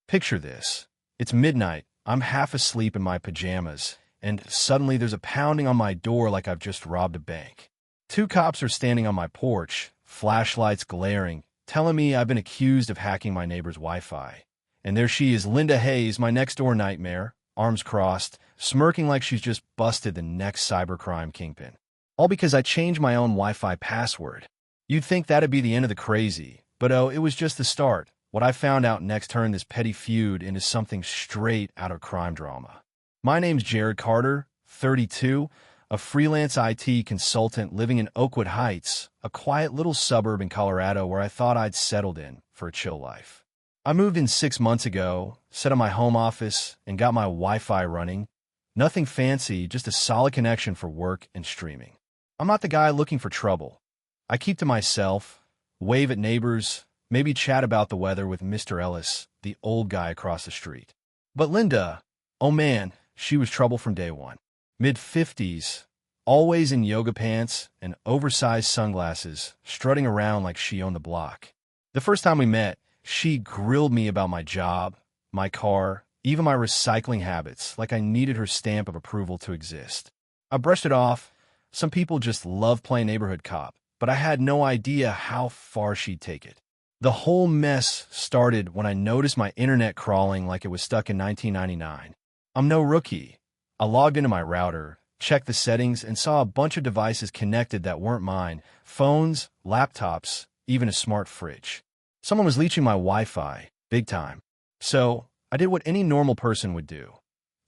Picture this. It's midnight. I'm half asleep in my pajamas, and suddenly there's a pounding on my door like I've just robbed a bank. Two cops are standing on my porch, flashlights glaring, telling me I've been accused of hacking my neighbor's Wi-Fi. And there she is, Linda Hayes, my next-door nightmare, arms crossed, smirking like she's just busted the next cybercrime kingpin. All because I changed my own Wi-Fi password. You'd think that'd be the end of the crazy, but oh, it was just the start. What I found out next turned this petty feud into something straight out of crime drama. My name's Jared Carter, 32, a freelance IT consultant living in Oakwood Heights, a quiet little suburb in Colorado where I thought I'd settled in for a chill life. I moved in 6 months ago, set up my home office, and got my Wi-Fi running. Nothing fancy, just a solid connection for work and streaming. I'm not the guy looking for trouble. I keep to myself, wave at neighbors, maybe chat about the weather with Mr. Ellis, the old guy across the street. But Linda, oh man, she was trouble from day one. Mid-50s, always in yoga pants and oversized sunglasses, strutting around like she owned the block. The first time we met, she grilled me about my job, my car, even my recycling habits, like I needed her stamp of approval to exist. I brushed it off. Some people just love playing neighborhood cop, but I had no idea how far she'd take it. The whole mess started when I noticed my internet crawling like it was stuck in 1999. I'm no rookie. I logged into my router, checked the settings, and saw a bunch of devices connected that weren't mine. Phones, laptops, even a smart fridge. Someone was leeching my Wi-Fi, big time. So I did what any normal person would do.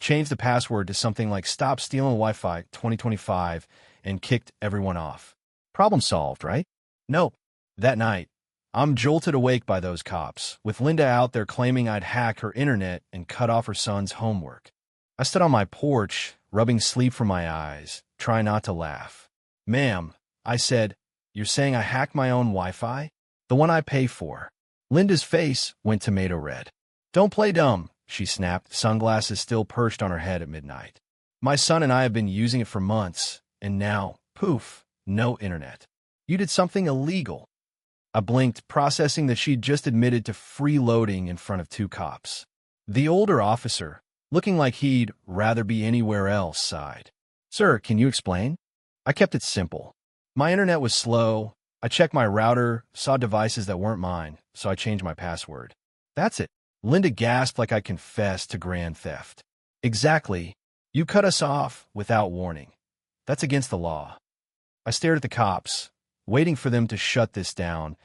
Changed the password to something like Stop Stealing Wi-Fi 2025 and kicked everyone off. Problem solved, right? Nope. That night, I'm jolted awake by those cops, with Linda out there claiming I'd hack her internet and cut off her son's homework. I stood on my porch, rubbing sleep from my eyes, trying not to laugh. "Ma'am," I said, "you're saying I hacked my own Wi-Fi? The one I pay for?" Linda's face went tomato red. "Don't play dumb," she snapped, sunglasses still perched on her head at midnight. "My son and I have been using it for months, and now, poof, no internet. You did something illegal." I blinked, processing that she'd just admitted to freeloading in front of two cops. The older officer, looking like he'd rather be anywhere else, sighed. "Sir, can you explain?" I kept it simple. My internet was slow. I checked my router, saw devices that weren't mine, so I changed my password. That's it. Linda gasped like I confessed to grand theft. "Exactly. You cut us off without warning. That's against the law." I stared at the cops, waiting for them to shut this down,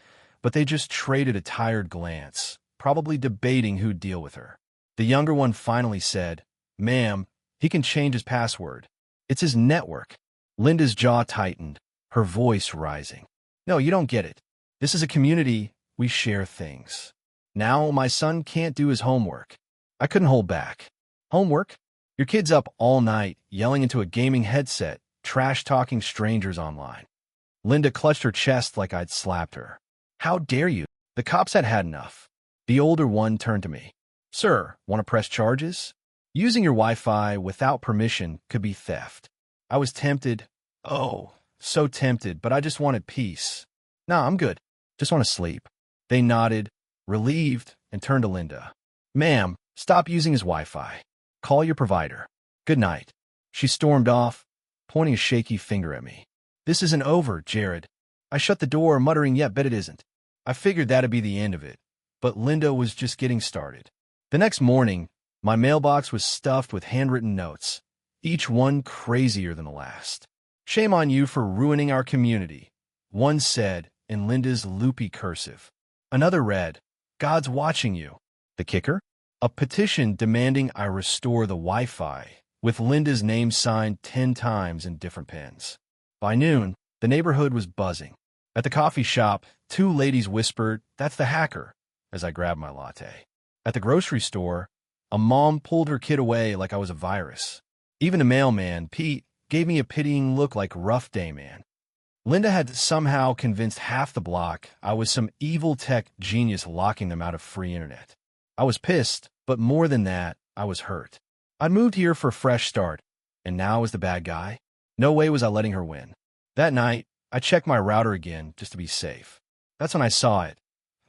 but they just traded a tired glance, probably debating who'd deal with her. The younger one finally said, "Ma'am, he can change his password. It's his network." Linda's jaw tightened, her voice rising. "No, you don't get it. This is a community. We share things. Now my son can't do his homework." I couldn't hold back. "Homework? Your kid's up all night, yelling into a gaming headset, trash-talking strangers online." Linda clutched her chest like I'd slapped her. "How dare you?" The cops had had enough. The older one turned to me. "Sir, want to press charges? Using your Wi-Fi without permission could be theft." I was tempted. Oh, so tempted, but I just wanted peace. "Nah, I'm good. Just want to sleep." They nodded, relieved, and turned to Linda. "Ma'am, stop using his Wi-Fi. Call your provider. Good night." She stormed off, pointing a shaky finger at me. "This isn't over, Jared." I shut the door, muttering, "Yet, bet it isn't." I figured that'd be the end of it, but Linda was just getting started. The next morning, my mailbox was stuffed with handwritten notes, each one crazier than the last. "Shame on you for ruining our community," one said in Linda's loopy cursive. Another read, "God's watching you." The kicker? A petition demanding I restore the Wi-Fi, with Linda's name signed 10 times in different pens. By noon, the neighborhood was buzzing. At the coffee shop, two ladies whispered, "That's the hacker," as I grabbed my latte. At the grocery store, a mom pulled her kid away like I was a virus. Even the mailman, Pete, gave me a pitying look like rough day man. Linda had somehow convinced half the block I was some evil tech genius locking them out of free internet. I was pissed, but more than that, I was hurt. I'd moved here for a fresh start, and now I was the bad guy. No way was I letting her win. That night, I checked my router again just to be safe. That's when I saw it.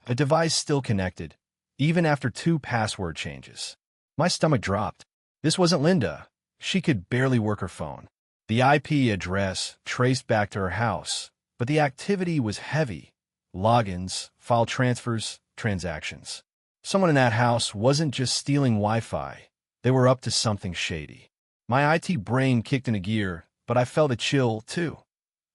A device still connected, even after 2 password changes. My stomach dropped. This wasn't Linda. She could barely work her phone. The IP address traced back to her house, but the activity was heavy. Logins, file transfers, transactions. Someone in that house wasn't just stealing Wi-Fi. They were up to something shady. My IT brain kicked into gear, but I felt a chill, too.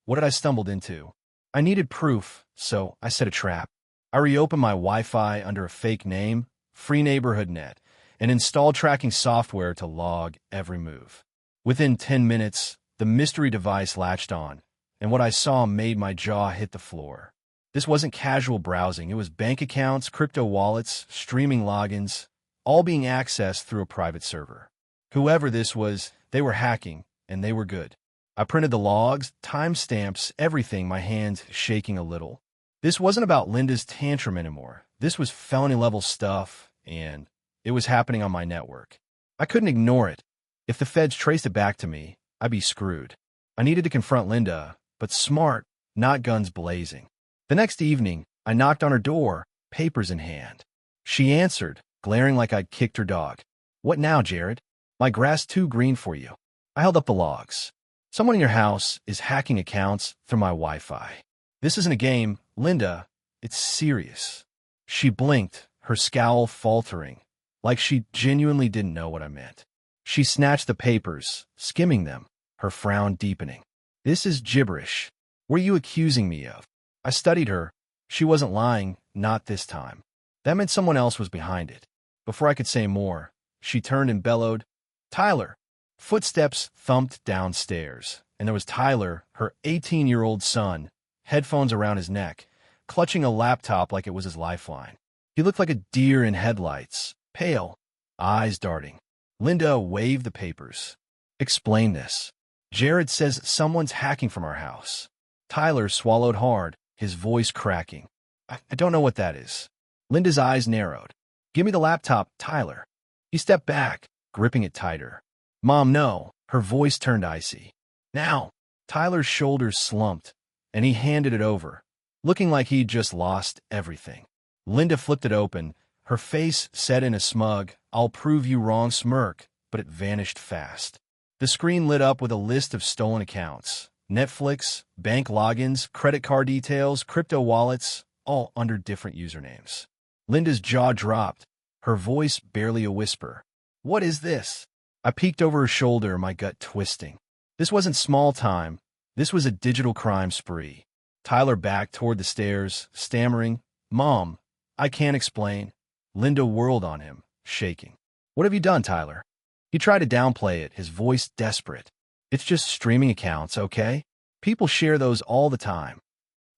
What had I stumbled into? I needed proof, so I set a trap. I reopened my Wi-Fi under a fake name, Free Neighborhood Net, and installed tracking software to log every move. Within 10 minutes, the mystery device latched on, and what I saw made my jaw hit the floor. This wasn't casual browsing. It was bank accounts, crypto wallets, streaming logins, all being accessed through a private server. Whoever this was, they were hacking, and they were good. I printed the logs, timestamps, everything, my hands shaking a little. This wasn't about Linda's tantrum anymore. This was felony-level stuff, and it was happening on my network. I couldn't ignore it. If the feds traced it back to me, I'd be screwed. I needed to confront Linda, but smart, not guns blazing. The next evening, I knocked on her door, papers in hand. She answered, glaring like I'd kicked her dog. "What now, Jared? My grass too green for you." I held up the logs. "Someone in your house is hacking accounts through my Wi-Fi. This isn't a game, Linda. It's serious." She blinked, her scowl faltering, like she genuinely didn't know what I meant. She snatched the papers, skimming them, her frown deepening. "This is gibberish. What are you accusing me of?" I studied her. She wasn't lying, not this time. That meant someone else was behind it. Before I could say more, she turned and bellowed, "Tyler!" Footsteps thumped downstairs, and there was Tyler, her 18-year-old son, headphones around his neck, clutching a laptop like it was his lifeline. He looked like a deer in headlights, pale, eyes darting. Linda waved the papers. "Explain this." "Jared says someone's hacking from our house." Tyler swallowed hard, his voice cracking. I don't know what that is." Linda's eyes narrowed. "Give me the laptop, Tyler." He stepped back, gripping it tighter. "Mom, no." Her voice turned icy. "Now." Tyler's shoulders slumped, and he handed it over, looking like he'd just lost everything. Linda flipped it open, her face set in a smug, "I'll prove you wrong" smirk, but it vanished fast. The screen lit up with a list of stolen accounts. Netflix, bank logins, credit card details, crypto wallets, all under different usernames. Linda's jaw dropped, her voice barely a whisper. "What is this?" I peeked over her shoulder, my gut twisting. This wasn't small time. This was a digital crime spree. Tyler backed toward the stairs, stammering, "Mom, I can't explain." Linda whirled on him, shaking. "What have you done, Tyler?" He tried to downplay it, his voice desperate. "It's just streaming accounts, okay? People share those all the time."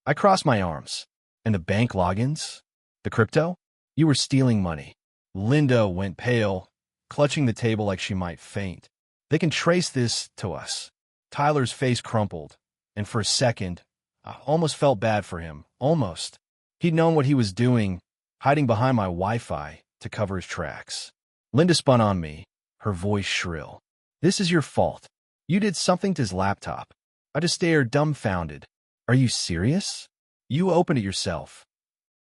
I crossed my arms. "And the bank logins? The crypto? You were stealing money." Linda went pale, clutching the table like she might faint. "They can trace this to us." Tyler's face crumpled, and for a second, I almost felt bad for him. Almost. He'd known what he was doing, hiding behind my Wi-Fi to cover his tracks. Linda spun on me, her voice shrill. "This is your fault. You did something to his laptop." I just stared, dumbfounded. "Are you serious? You opened it yourself."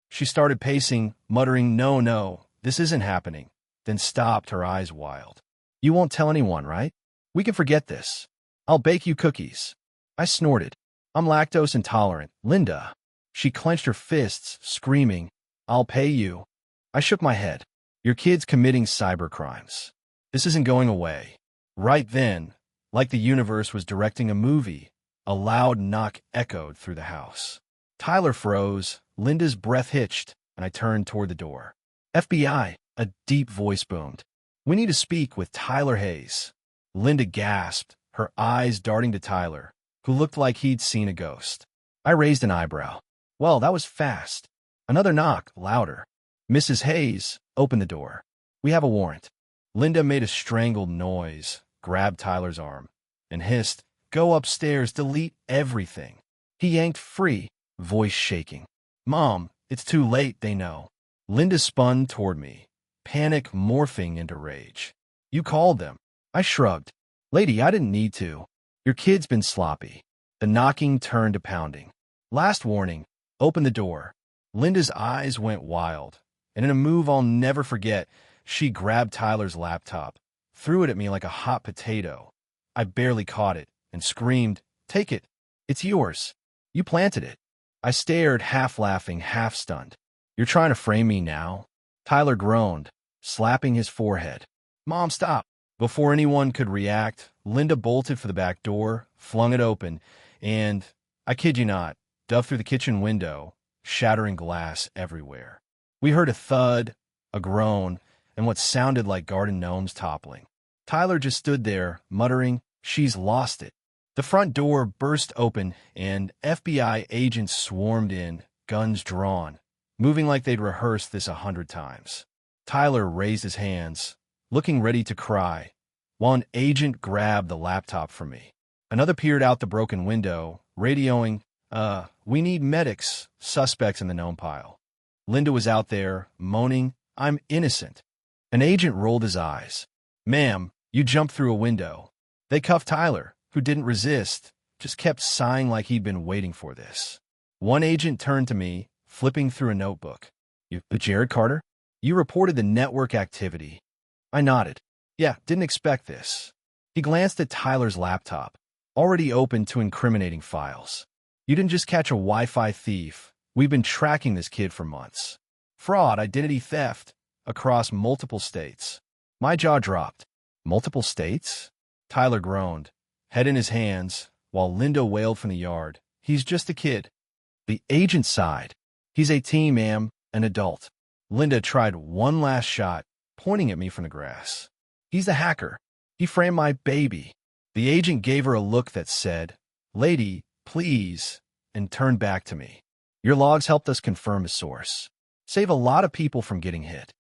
She started pacing, muttering, No, this isn't happening," then stopped, her eyes wild. "You won't tell anyone, right? We can forget this. I'll bake you cookies." I snorted. "I'm lactose intolerant, Linda." She clenched her fists, screaming, "I'll pay you." I shook my head. "Your kid's committing cybercrimes. This isn't going away." Right then, like the universe was directing a movie, a loud knock echoed through the house. Tyler froze, Linda's breath hitched, and I turned toward the door. "FBI," a deep voice boomed. "We need to speak with Tyler Hayes." Linda gasped, her eyes darting to Tyler, who looked like he'd seen a ghost. I raised an eyebrow. "Well, that was fast." Another knock, louder. "Mrs. Hayes, open the door. We have a warrant." Linda made a strangled noise, grabbed Tyler's arm, and hissed, "Go upstairs, delete everything." He yanked free, voice shaking. "Mom, it's too late, they know." Linda spun toward me, panic morphing into rage. "You called them." I shrugged. "Lady, I didn't need to. Your kid's been sloppy." The knocking turned to pounding. "Last warning. Open the door." Linda's eyes went wild, and in a move I'll never forget, she grabbed Tyler's laptop, threw it at me like a hot potato. I barely caught it and screamed, "Take it. It's yours. You planted it." I stared, half laughing, half stunned. "You're trying to frame me now?" Tyler groaned, slapping his forehead. "Mom, stop." Before anyone could react, Linda bolted for the back door, flung it open, and, I kid you not, dove through the kitchen window, shattering glass everywhere. We heard a thud, a groan, and what sounded like garden gnomes toppling. Tyler just stood there, muttering, "She's lost it." The front door burst open, and FBI agents swarmed in, guns drawn, moving like they'd rehearsed this 100 times. Tyler raised his hands, looking ready to cry, while an agent grabbed the laptop from me. Another peered out the broken window, radioing, "We need medics, suspects in the gnome pile." Linda was out there, moaning, "I'm innocent." An agent rolled his eyes. "Ma'am, you jumped through a window." They cuffed Tyler, who didn't resist, just kept sighing like he'd been waiting for this. One agent turned to me, flipping through a notebook. "You, Jared Carter? You reported the network activity." I nodded. "Yeah, didn't expect this." He glanced at Tyler's laptop, already open to incriminating files. "You didn't just catch a Wi-Fi thief. We've been tracking this kid for months. Fraud, identity theft, across multiple states." My jaw dropped. "Multiple states?" Tyler groaned, head in his hands, while Linda wailed from the yard, "He's just a kid." The agent sighed. "He's 18, ma'am, an adult." Linda tried one last shot, pointing at me from the grass. "He's the hacker. He framed my baby." The agent gave her a look that said, "Lady, please," and turned back to me. "Your logs helped us confirm his source. Save a lot of people from getting hit."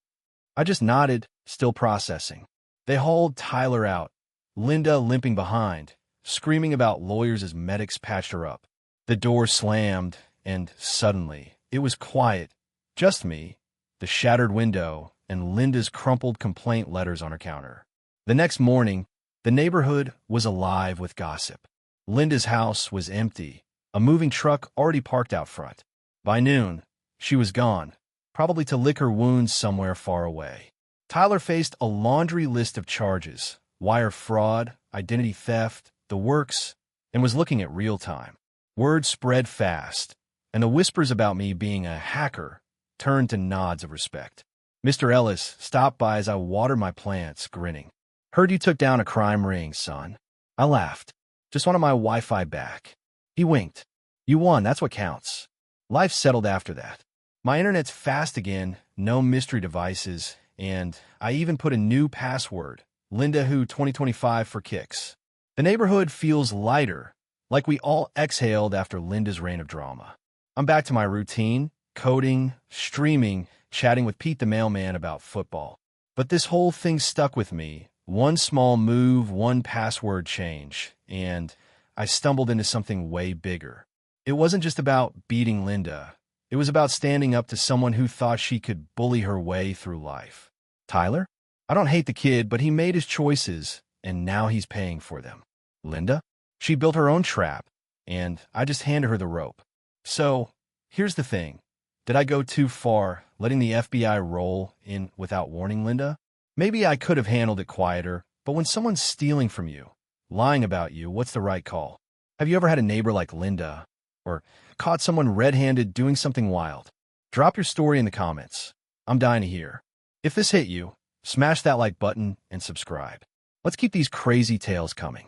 I just nodded, still processing. They hauled Tyler out, Linda limping behind, screaming about lawyers as medics patched her up. The door slammed, and suddenly, it was quiet. Just me, the shattered window, and Linda's crumpled complaint letters on her counter. The next morning, the neighborhood was alive with gossip. Linda's house was empty, a moving truck already parked out front. By noon, she was gone, probably to lick her wounds somewhere far away. Tyler faced a laundry list of charges, wire fraud, identity theft, the works, and was looking at real time. Word spread fast, and the whispers about me being a hacker turned to nods of respect. Mr. Ellis stopped by as I watered my plants, grinning. "Heard you took down a crime ring, son." I laughed. "Just wanted my Wi-Fi back." He winked. "You won, that's what counts." Life settled after that. My internet's fast again, no mystery devices, and I even put a new password, Linda Who 2025 for kicks. The neighborhood feels lighter, like we all exhaled after Linda's reign of drama. I'm back to my routine, coding, streaming, chatting with Pete the mailman about football. But this whole thing stuck with me. One small move, one password change, and I stumbled into something way bigger. It wasn't just about beating Linda. It was about standing up to someone who thought she could bully her way through life. Tyler? I don't hate the kid, but he made his choices, and now he's paying for them. Linda? She built her own trap, and I just handed her the rope. So, here's the thing. Did I go too far, letting the FBI roll in without warning Linda? Maybe I could have handled it quieter, but when someone's stealing from you, lying about you, what's the right call? Have you ever had a neighbor like Linda? Or caught someone red-handed doing something wild? Drop your story in the comments. I'm dying to hear. If this hit you, smash that like button and subscribe. Let's keep these crazy tales coming.